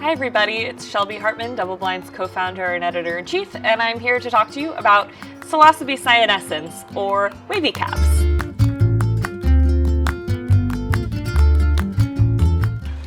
Hi everybody, it's Shelby Hartman, DoubleBlind's co-founder and editor-in-chief, and I'm here to talk to you about psilocybe cyanescens, or Wavy Caps.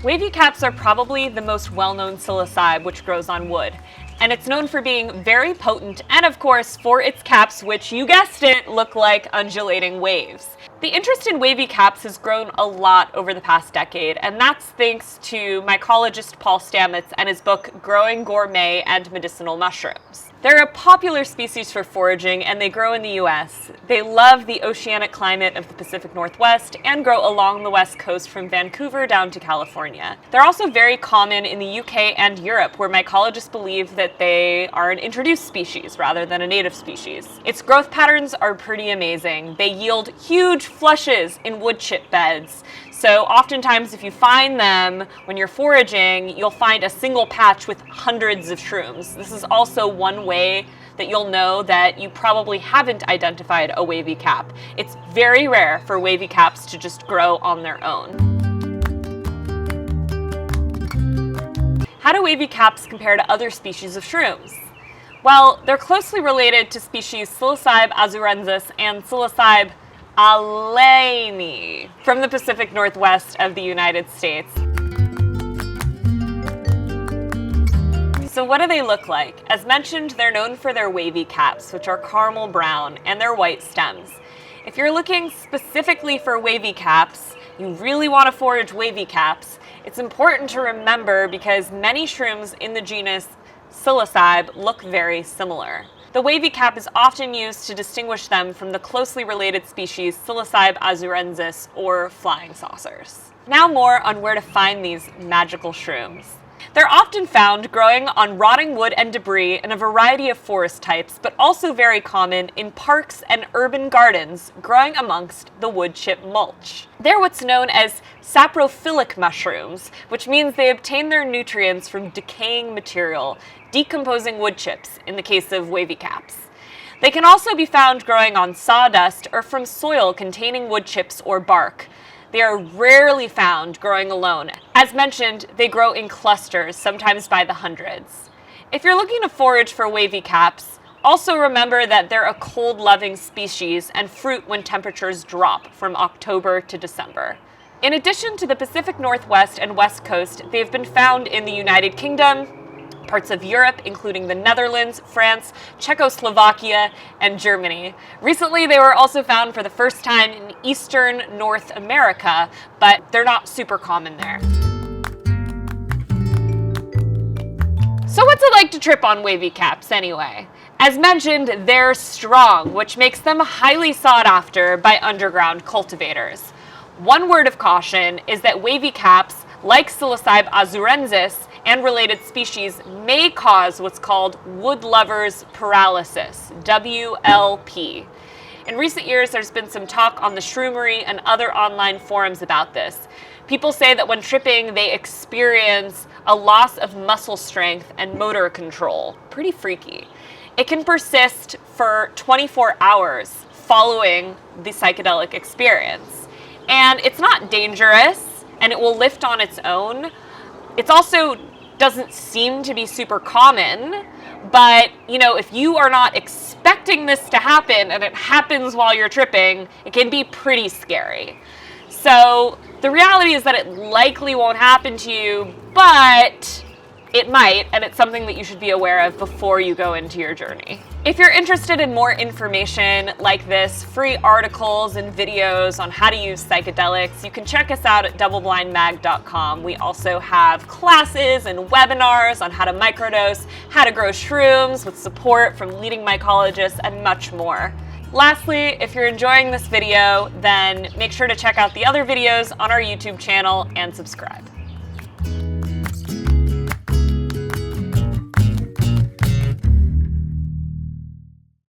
Wavy caps are probably the most well-known psilocybe which grows on wood, and it's known for being very potent and, of course, for its caps, which, you guessed it, look like undulating waves. The interest in wavy caps has grown a lot over the past decade, and that's thanks to mycologist Paul Stamets and his book Growing Gourmet and Medicinal Mushrooms. They're a popular species for foraging, and they grow in the US. They love the oceanic climate of the Pacific Northwest and grow along the west coast from Vancouver down to California. They're also very common in the UK and Europe, where mycologists believe that they are an introduced species rather than a native species. Its growth patterns are pretty amazing. They yield huge flushes in wood chip beds. So oftentimes if you find them when you're foraging, you'll find a single patch with hundreds of shrooms. This is also one way that you'll know that you probably haven't identified a wavy cap. It's very rare for wavy caps to just grow on their own. How do wavy caps compare to other species of shrooms? Well, they're closely related to species Psilocybe azurensis and Psilocybe alaini from the Pacific Northwest of the United States. So what do they look like? As mentioned, they're known for their wavy caps, which are caramel brown, and their white stems. If you're looking specifically for wavy caps, you really want to forage wavy caps. It's important to remember because many shrooms in the genus Psilocybe look very similar. The wavy cap is often used to distinguish them from the closely related species Psilocybe azurensis, or flying saucers. Now more on where to find these magical shrooms. They're often found growing on rotting wood and debris in a variety of forest types, but also very common in parks and urban gardens growing amongst the wood chip mulch. They're what's known as saprophilic mushrooms, which means they obtain their nutrients from decaying material, decomposing wood chips in the case of wavy caps. They can also be found growing on sawdust or from soil containing wood chips or bark. They are rarely found growing alone. As mentioned, they grow in clusters, sometimes by the hundreds. If you're looking to forage for wavy caps, also remember that they're a cold-loving species and fruit when temperatures drop from October to December. In addition to the Pacific Northwest and West Coast, they've been found in the United Kingdom, parts of Europe, including the Netherlands, France, Czechoslovakia, and Germany. Recently, they were also found for the first time in Eastern North America, but they're not super common there. So what's it like to trip on wavy caps anyway? As mentioned, they're strong, which makes them highly sought after by underground cultivators. One word of caution is that wavy caps, like Psilocybe azurensis and related species, may cause what's called wood lovers paralysis, WLP. In recent years, there's been some talk on the Shroomery and other online forums about this. People say that when tripping, they experience a loss of muscle strength and motor control. Pretty freaky. It can persist for 24 hours following the psychedelic experience. And it's not dangerous, and it will lift on its own. It's also doesn't seem to be super common, but if you are not expecting this to happen and it happens while you're tripping, it can be pretty scary. So the reality is that it likely won't happen to you, but it might, and it's something that you should be aware of before you go into your journey. If you're interested in more information like this, free articles and videos on how to use psychedelics, you can check us out at doubleblindmag.com. We also have classes and webinars on how to microdose, how to grow shrooms with support from leading mycologists, and much more. Lastly, if you're enjoying this video, then make sure to check out the other videos on our YouTube channel and subscribe.